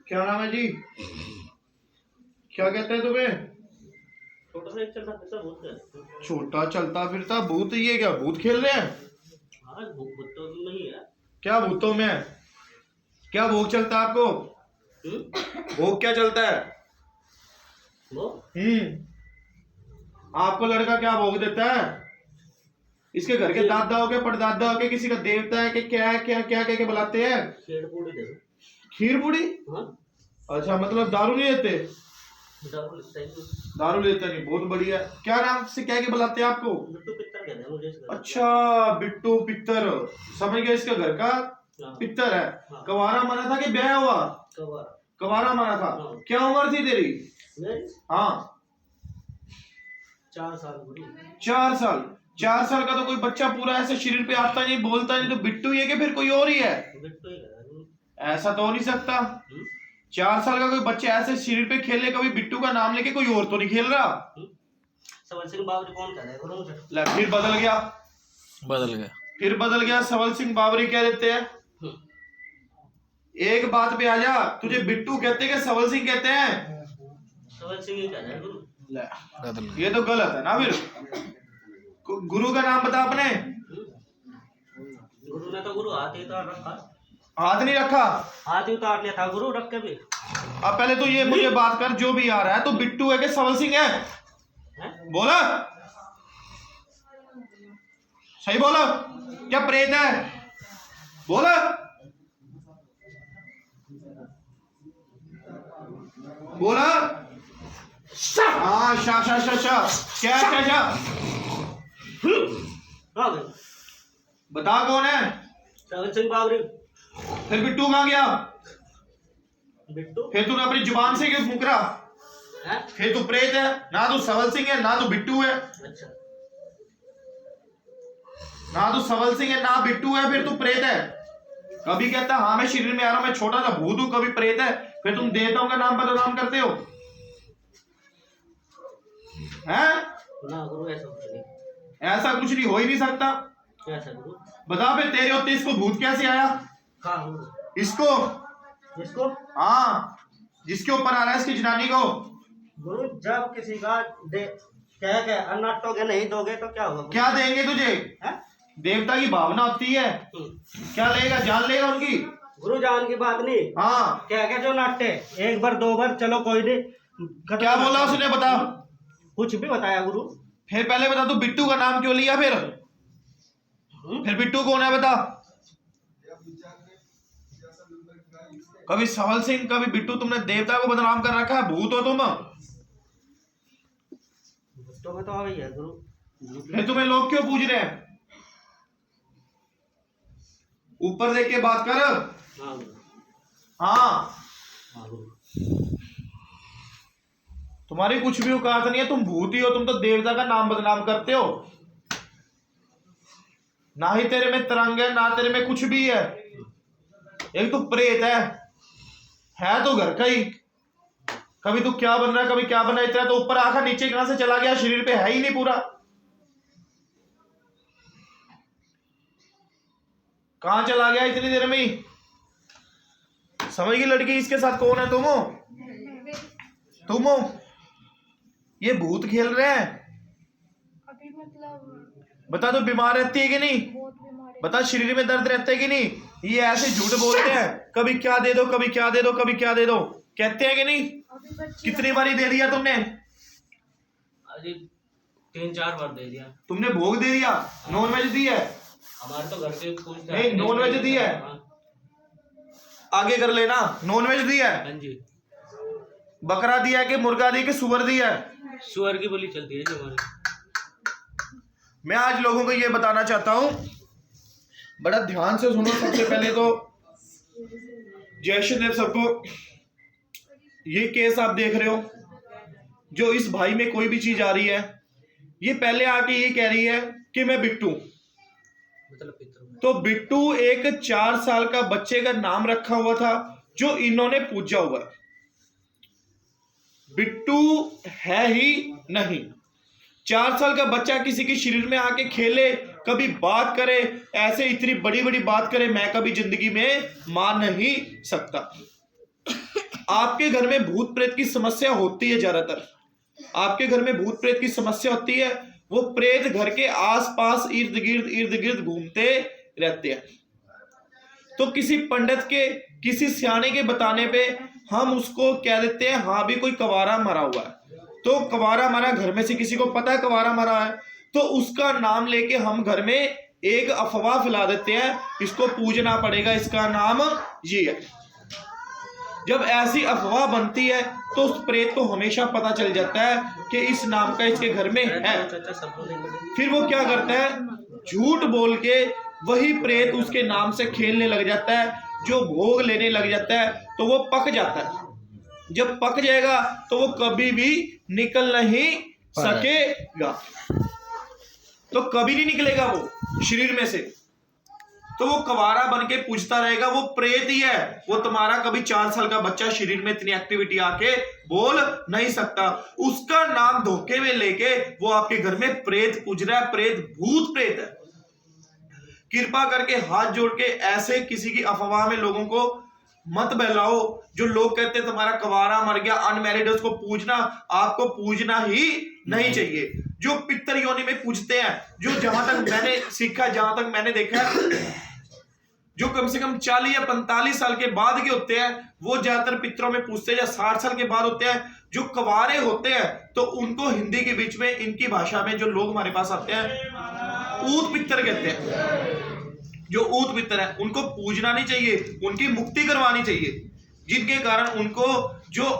क्या नाम है जी? क्या कहते हैं तुम्हें? छोटा चलता फिरता भूत? ये क्या भूत खेल रहे हैं? हाँ, भूतों में ही है। क्या भूतों में है? क्या भोग चलता है आपको? भोग क्या चलता है? वो आपको लड़का क्या भोग देता है? इसके घर के दादा हो के परदादा हो के किसी का देवता है कि क्या है? क्या क्या कह के बुलाते हैं? खीर पूड़ी दे दो। खीर पूड़ी? हाँ? अच्छा, मतलब दारू नहीं लेते? दारू लेते नहीं, बहुत बढ़िया। क्या नाम से क्या के बुलाते हैं आपको? बिट्टू पित्तर कहते हैं मुझे। अच्छा, बिट्टू पित्तर, समझ गया। इसके घर का पित्तर है। हाँ। कवारा माना था कि ब्याह हुआ? कवारा माना था। हाँ। क्या उम्र थी तेरी? हाँ, 4 साल। 4 साल। 4 साल का तो कोई बच्चा पूरा ऐसे शरीर पे आता नहीं, बोलता नहीं, तो बिट्टू ही है कि फिर कोई और ही है? बिट्टू ही है। ऐसा तो हो नहीं सकता। 4 साल का कोई बच्चा ऐसे शरीर पे खेले, कभी बिट्टू का नाम लेके कोई और तो नहीं खेल रहा। सबल सिंह बाबरी कौन कहता है? फिर बदल गया। फिर बदल गया। सबल सिंह बाबरी कह देते हैं। एक बात पे आ जा, तुझे बिट्टू कहते हैं कि सबल सिंह कहते हैं? सबल सिंह ही कहता है गुरु। ये तो गलत है ना। फिर गुरु का नाम बता अपने। गुरु ने तो गुरु हाथ ही उतार रखा। हाथ नहीं रखा? हाथ ही उतार लिया था गुरु, रख के भी। अब पहले तो ये मुझे बात कर, जो भी आ रहा है तो बिट्टू है कि सबल सिंह है? बोला सही, बोला। क्या प्रेत है? बोला। बोला। हाँ, शा शा शा शा। क्या क्या क्या? बता कौन है? सबल सिंह बाबरी। फिर बिट्टू कहाँ गया? बिट्टू फिर तूने अपनी जुबान से क्यों मुकरा? फिर तू प्रेत है ना, तू सबल सिंह है ना, तू बिट्टू है। अच्छा, ना तू सबल सिंह है ना बिट्टू है, फिर तू प्रेत है। कभी कहता हाँ मैं शरीर में आ रहा हूं, मैं छोटा सा भूत हूं, कभी प्रेत है, फिर तुम देवताओं का नाम बदनाम करते हो हैं? ना गुरु, ऐसा कुछ नहीं। ऐसा कुछ नहीं, हो ही नहीं सकता। कैसा गुरु? बता फिर, तेरे होते इसको भूत कैसे आया? इसको? इसको? हाँ, जिसके ऊपर आ रहा है, इसकी जनानी को। गुरु, जब किसी का कह अन्नाटोगे नहीं दोगे तो क्या होगा? क्या देंगे तुझे? है? देवता की भावना होती है। क्या लेगा? जान लेगा उनकी? गुरु, जान की बात नहीं। हाँ, क्या जो नाट्य, एक बार 2 बार चलो कोई नहीं। क्या बोला उसने? बता। कुछ भी बताया गुरु। फिर पहले बता, तू बिट्टू का नाम क्यों लिया? फिर बिट्टू कौन है बता? कभी सबल सिंह, कभी बिट्टू, तुमने देवता को बदनाम कर रखा है। भूत हो तुम। भूतों में तो आ गई है गुरु। फिर तुम्हें लोग क्यों पूछ रहे हैं? ऊपर देख के बात कर। हाँ, तुम्हारी कुछ भी औकात नहीं है, तुम भूत ही हो। तुम तो देवता का नाम बदनाम करते हो। ना ही तेरे में तरंग है, ना तेरे में कुछ भी है। एक तो प्रेत है तो घर का ही। कभी तू क्या बन रहा है, कभी क्या बन रहा है, इतना तो ऊपर आखा, नीचे कहां से चला गया? शरीर पे है ही नहीं पूरा। कहां चला गया इतनी देर में ही? समझ गई लड़की? इसके साथ कौन है? तुम हो? तुम हो? ये भूत खेल रहे हैं। अभी मतलब बता, तो बीमार रहती है कि नहीं? बता, शरीर में दर्द रहता है कि नहीं? ये ऐसे झूठ बोलते हैं, कभी क्या दे दो, कभी क्या दे दो, कभी क्या दे दो, कहते हैं कि नहीं? कितनी बारी दे दिया तुमने? अरे 3-4 बार दे दिया। तुमने भोग दे दिया? नॉन वेज दी है? हमारे तो घर के पूछते हैं। नहीं, नॉन वेज दी है। आगे कर लेना। नॉन वेज दी है? हाँ जी। बकरा दिया है कि मुर्गा दिया कि सुअर दिया है? सुअर की बोली चलती है जी हमारे। मैं आज लोगों को ये बताना चाहता हूं, बड़ा ध्यान से सुनो। सबसे पहले तो जय श्री देव सबको। ये केस आप देख रहे हो, जो इस भाई में कोई भी चीज आ रही है, ये पहले आके ये कह रही है कि मैं बिट्टू। तो बिट्टू एक 4 साल का बच्चे का नाम रखा हुआ था, जो इन्होंने पूजा हुआ है। बिट्टू है ही नहीं। 4 साल का बच्चा किसी के शरीर में आके खेले, कभी बात करे, ऐसे इतनी बड़ी बड़ी बात करे, मैं कभी जिंदगी में मान नहीं सकता। आपके घर में भूत प्रेत की समस्या होती है, ज्यादातर आपके घर में भूत प्रेत की समस्या होती है। वो प्रेत घर के आसपास इर्द गिर्द घूमते रहते हैं। तो किसी पंडित के, किसी सियाने के बताने पे हम उसको कह देते हैं हाँ भी कोई कवारा मरा हुआ है। तो कवारा मरा, घर में से किसी को पता है कवारा मरा है, तो उसका नाम लेके हम घर में एक अफवाह फैला देते हैं, इसको पूजना पड़ेगा, इसका नाम ये है। जब ऐसी अफवाह बनती है तो उस प्रेत को हमेशा पता चल जाता है कि इस नाम का इसके घर में है। फिर वो क्या करता है, झूठ बोल के वही प्रेत उसके नाम से खेलने लग जाता है, जो भोग लेने लग जाता है, तो वो पक जाता है। जब पक जाएगा तो वो कभी भी निकल नहीं सकेगा, तो कभी नहीं निकलेगा वो शरीर में से। तो वो कवारा बन के पूछता रहेगा, वो प्रेत ही है, वो तुम्हारा कभी 4 साल का बच्चा शरीर में इतनी एक्टिविटी आके बोल नहीं सकता। उसका नाम धोखे में लेके वो आपके घर में प्रेत पूज रहा है, प्रेत भूत प्रेत है। कृपा करके हाथ जोड़ के ऐसे किसी की अफवाह में लोगों को मत बहलाओ। जो लोग कहते हैं तुम्हारा कवारा मर गया, अनमैरिड, उसको पूजना, आपको पूजना ही नहीं चाहिए। जो पितर योनि में पूजते हैं, जो जहां तक मैंने सीखा, जहां तक मैंने देखा, जो कम से कम 40 या 45 साल के बाद के होते हैं, वो ज्यादातर पितरों में पूजते हैं, या 60 साल के बाद होते हैं। जो कवारे होते हैं तो उनको हिंदी के बीच में, इनकी भाषा में जो लोग हमारे पास आते हैं, ऊत पितर कहते हैं। जो ऊत पितर है उनको पूजना नहीं चाहिए, उनकी मुक्ति करवानी चाहिए, जिनके कारण उनको जो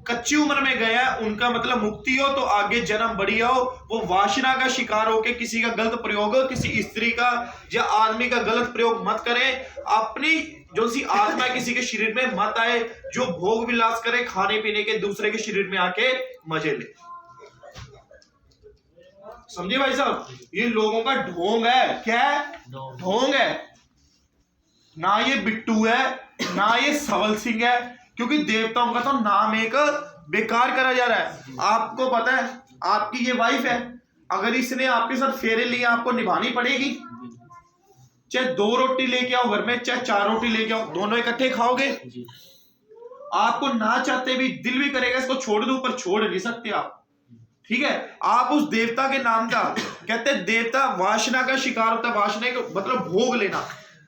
कच्ची उम्र में गया उनका मतलब मुक्ति हो, तो आगे जन्म बढ़िया हो। वो वासना का शिकार होकर किसी का गलत प्रयोग, किसी स्त्री का या आदमी का गलत प्रयोग मत करें। अपनी जो सी आत्मा किसी के शरीर में मत आए, जो भोग विलास करे, खाने पीने के, दूसरे के शरीर में आके मजे ले। समझे भाई साहब, ये लोगों का ढोंग है। क्या है? ढोंग है। ना ये बिट्टू है, ना ये सवल सिंह है, क्योंकि देवताओं का तो नाम एक बेकार करा जा रहा है। आपको पता है आपकी ये वाइफ है, अगर इसने आपके साथ फेरे लिए, आपको निभानी पड़ेगी। चाहे 2 रोटी लेके आओ घर में, चाहे 4 रोटी लेके आओ, दोनों इकट्ठे खाओगे। आपको ना चाहते भी दिल भी करेगा इसको छोड़ दो, पर छोड़ नहीं सकते आप। ठीक है, आप उस देवता के नाम का, कहते हैं देवता वासना का शिकार होता है। वासना का मतलब भोग लेना,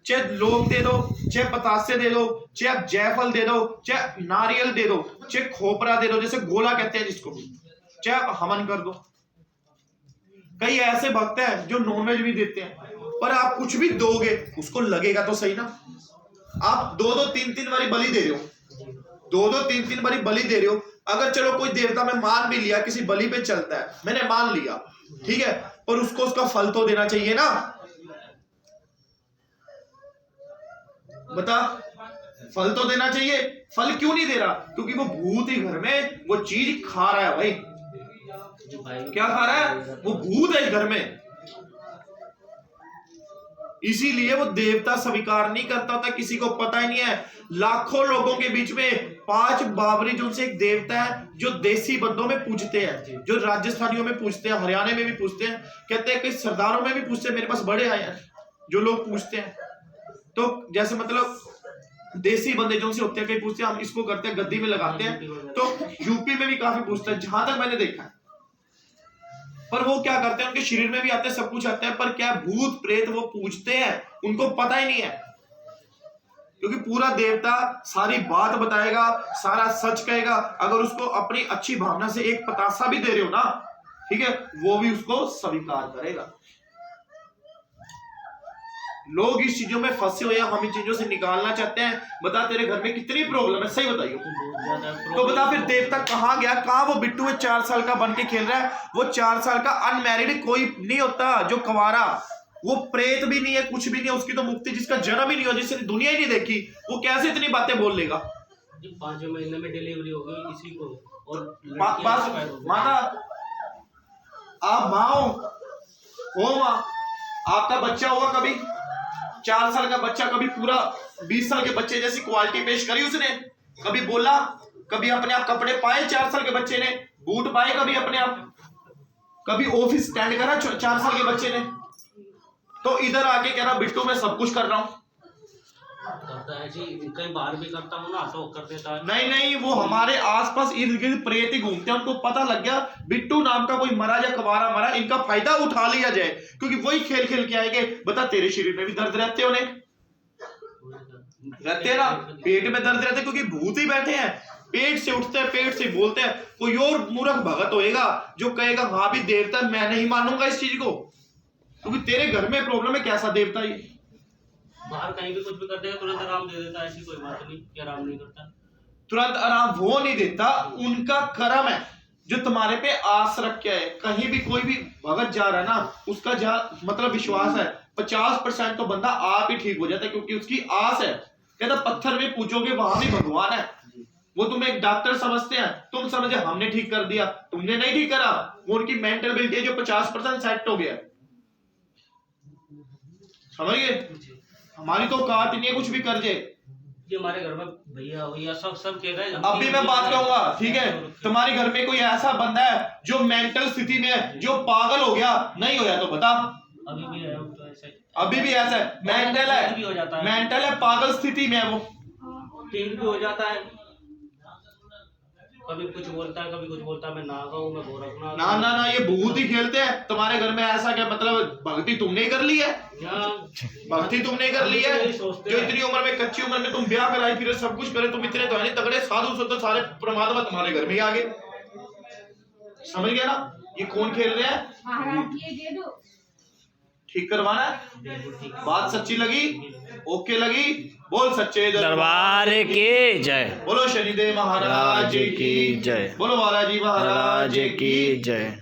चाहे लोग दे दो, चाहे बतासे दे दो, चाहे आप जयफल दे दो, चाहे नारियल दे दो, चाहे खोपरा दे दो, जैसे गोला कहते हैं जिसको, चाहे आप हवन कर दो। कई ऐसे भक्त हैं जो नॉनवेज भी देते हैं, पर आप कुछ भी दोगे उसको लगेगा तो सही ना। आप 2-2, 3-3 बारी बलि दे रहे हो, 2-2, 3-3 बारी बलि दे रहे हो। अगर चलो कोई देवता में मान भी लिया, किसी बलि पे चलता है, मैंने मान लिया, ठीक है, पर उसको उसका फल तो देना चाहिए ना। बता, फल तो देना चाहिए। फल क्यों नहीं दे रहा? क्योंकि वो भूत ही घर में वो चीज खा रहा है। भाई क्या खा रहा है? वो भूत है घर में, इसीलिए वो देवता स्वीकार नहीं करता था, किसी को पता ही नहीं है। लाखों लोगों के बीच में 5 बाबरी जो से एक देवता है, जो देसी बंदों में पूजते हैं, जो राजस्थानियों में पूजते हैं, हरियाणा में भी पूजते हैं, कहते हैं कि सरदारों में भी पूजते हैं। मेरे पास बड़े आए हैं जो लोग पूजते हैं। तो जैसे मतलब देसी बंदे जो से होते हैं, कई पूछते हैं, हम इसको करते हैं, गद्दी में लगाते हैं। तो यूपी में भी काफी पूछते हैं, जहां तक मैंने देखा है। पर वो क्या करते हैं, उनके शरीर में भी आते हैं, सब कुछ आता है, पर क्या भूत प्रेत वो पूजते हैं, उनको पता ही नहीं है। क्योंकि पूरा देवता सारी बात बताएगा, सारा सच कहेगा। अगर उसको अपनी अच्छी भावना से एक पतासा भी दे रहे हो ना, ठीक है, वो भी उसको स्वीकार करेगा। लोग इस चीजों में फंसे हुए हैं, हम इन चीजों से निकालना चाहते हैं। बता तेरे घर में कितनी प्रॉब्लम है, सही बताइए। तो बता फिर देवता कहाँ गया? कहाँ वो बिट्टू है 4 साल का बन के खेल रहा है? वो 4 साल का अनमैरिड कोई नहीं होता जो कवारा, वो प्रेत भी नहीं है, कुछ भी नहीं है। उसकी तो मुक्ति, जिसका जन्म ही नहीं हो, जिसने दुनिया ही नहीं देखी, वो कैसे इतनी बातें बोल लेगा? 5 महीने में डिलीवरी हो गई इसी को। और माता आप माँ हो माँ, आपका बच्चा होगा कभी 4 साल का बच्चा, कभी पूरा 20 साल के बच्चे जैसी क्वालिटी पेश करी उसने? कभी बोला? कभी अपने आप कपड़े पाए 4 साल के बच्चे ने? बूट पाए कभी अपने आप? कभी ऑफिस स्टैंड करा 4 साल के बच्चे ने? तो इधर आके कह रहा बिट्टू मैं सब कुछ कर रहा हूँ। करता है जी, कई बार भी करता हूँ ना तो कर देता है। नहीं नहीं, वो हमारे आसपास इर्द गिर्द प्रेत ही घूमते हैं, उनको पता लग गया बिट्टू नाम का कोई मरा या कवारा मरा, इनका फायदा उठा लिया जाए, क्योंकि वही खेल खेल के आएंगे। बता तेरे शरीर में भी दर्द रहते होने, रहते हैं ना, पेट में दर्द रहते, क्योंकि भूत ही बैठे हैं, पेट से उठते हैं, पेट से बोलते हैं। कोई और मूर्ख भगत होएगा जो कहेगा हाँ भी देवता, मैं नहीं मानूंगा इस चीज को, क्योंकि तेरे घर में प्रॉब्लम है। कैसा देवता ये? बाहर कहीं भी कुछ भी कर देगा तुरंत आराम दे देता है, ऐसी कोई बात नहीं कि आराम नहीं करता। तुरंत आराम वो नहीं देता, उनका कर्म है जो तुम्हारे पे आस रख के है। कहीं भी कोई भी भगत जा रहा है ना, उसका मतलब विश्वास है 50% तो बंदा आप ही ठीक हो जाता है, क्योंकि उसकी आस है। कहता पत्थर में पूछोगे वहां भी भगवान है। वो तुम्हें एक डॉक्टर समझते हैं, तुम समझे हमने ठीक कर दिया, तुमने नहीं ठीक करा, वो उनकी मेंटल है जो 50% सेट हो गया। समझ गए? हमारी तो औकात नहीं है कुछ भी कर जाए। ये हमारे घर में भैया भैया सब कह रहे हैं। अब भी मैं बात कहूंगा, ठीक है, तुम्हारे घर में कोई ऐसा बंदा है जो मेंटल स्थिति में है, जो पागल हो गया, नहीं हो गया तो बता। अभी भी है तो ऐसे, अभी भी ऐसा है, मेंटल भी हो जाता है, है, मेंटल है, पागल स्थिति में है वो। ठीक भी हो जाता है, कभी कुछ बोलता है, कभी कुछ बोलता है, मैं ना कहूँ, मैं वो रखना ना ना ना, ये भूत ही खेलते हैं तुम्हारे घर में। ऐसा क्या मतलब भक्ति तुमने ही कर ली है? भक्ति तुमने कर ली है जो इतनी उम्र में, कच्ची उम्र में तुम ब्याह कराई, फिर सब कुछ करे, तुम इतने तो है नहीं तगड़े साधु संत, सारे परमात्मा तुम्हारे घर में ही आ गए। समझ गया ना? ये कौन खेल रहे हैं? ठीक करवाना है? बात सच्ची लगी? ओके लगी? बोल सच्चे दरबार की जय। बोलो शनिदेव महाराज की जय। बोलो बालाजी महाराज की जय।